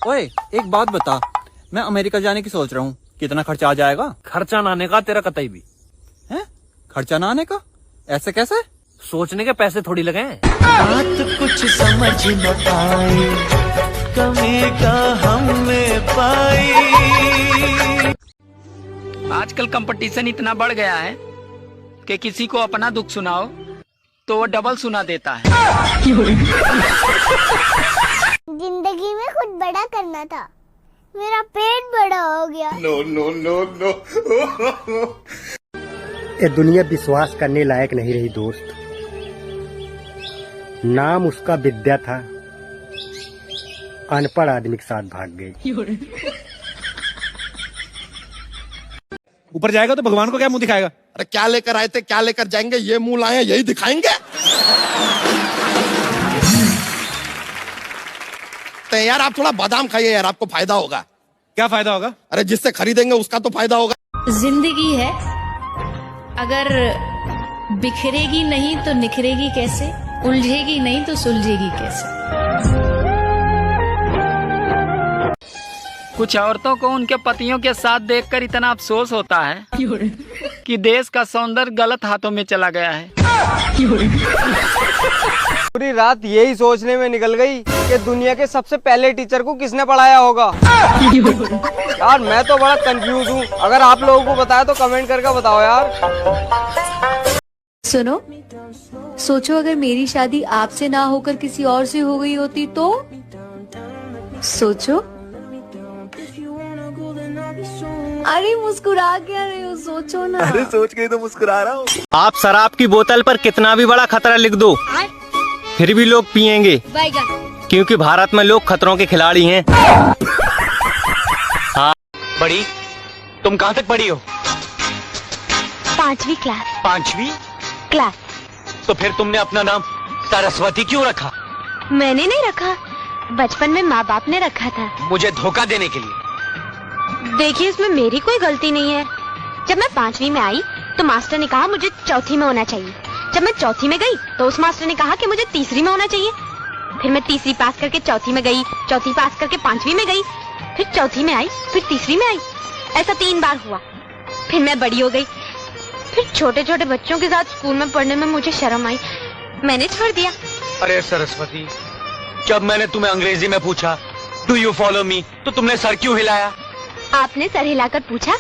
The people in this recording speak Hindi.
ओए एक बात बता, मैं अमेरिका जाने की सोच रहा हूँ, कितना खर्चा आ जाएगा? खर्चा ना आने का तेरा कतई भी। हैं? खर्चा ना आने का? ऐसे कैसे? सोचने के पैसे थोड़ी लगे हैं। बात कुछ समझ न पाई, कमी का हमें पाई। आजकल कंपटीशन इतना बढ़ गया है कि किसी को अपना दुख सुनाओ तो वो डबल सुना देता है। जिंदगी में कुछ बड़ा करना था, मेरा पेट बड़ा हो गया। No no no no. ये दुनिया विश्वास करने लायक नहीं रही दोस्त। नाम उसका विद्या था, अनपढ़ आदमी के साथ भाग गई। ऊपर जाएगा तो भगवान को क्या मुंह दिखाएगा? अरे क्या लेकर आए थे, क्या लेकर जाएंगे? ये मुंह लाए हैं, यही दिखाएंगे। तो यार आप थोड़ा बादाम खाइए यार, आपको फायदा होगा। क्या फायदा होगा? अरे जिससे खरीदेंगे उसका तो फायदा होगा। जिंदगी है, अगर बिखरेगी नहीं तो निखरेगी कैसे, उलझेगी नहीं तो सुलझेगी कैसे। कुछ औरतों को उनके पतियों के साथ देखकर इतना अफसोस होता है कि देश का सौंदर्य गलत हाथों में चला गया है। पूरी रात यही सोचने में निकल गई कि दुनिया के सबसे पहले टीचर को किसने पढ़ाया होगा। यार मैं तो बड़ा कंफ्यूज हूँ, अगर आप लोगों को बताया तो कमेंट करके बताओ यार। सुनो, सोचो अगर मेरी शादी आपसे ना होकर किसी और से हो गई होती तो? सोचो। अरे मुस्कुरा क्या रहे हो, सोचो ना। अरे सोच के ही तो मुस्कुरा रहा हूँ। आप शराब की बोतल पर कितना भी बड़ा खतरा लिख दो, फिर भी लोग पिएंगे, क्योंकि भारत में लोग खतरों के खिलाड़ी हैं। हाँ। बड़ी, तुम कहाँ तक पढ़ी हो? 5वीं क्लास। 5वीं क्लास। तो फिर तुमने अपना नाम सरस्वती क्यों रखा? मैंने नहीं रखा, बचपन में माँ बाप ने रखा था। मुझे धोखा देने के लिए। देखिए इसमें मेरी कोई गलती नहीं है। जब मैं 5वीं में आई तो मास्टर ने कहा मुझे चौथी में होना चाहिए। जब मैं चौथी में गई तो उस मास्टर ने कहा कि मुझे तीसरी में होना चाहिए। फिर मैं तीसरी पास करके चौथी में गई, चौथी पास करके 5वीं में गई, फिर चौथी में आई, फिर तीसरी में आई। ऐसा 3 बार हुआ। फिर मैं बड़ी हो गई। फिर छोटे छोटे बच्चों के साथ स्कूल में पढ़ने में मुझे शर्म आई, मैंने छोड़ दिया। अरे सरस्वती, जब मैंने तुम्हें अंग्रेजी में पूछा डू यू फॉलो मी, तो तुमने सर क्यों हिलाया? आपने सर हिलाकर पूछा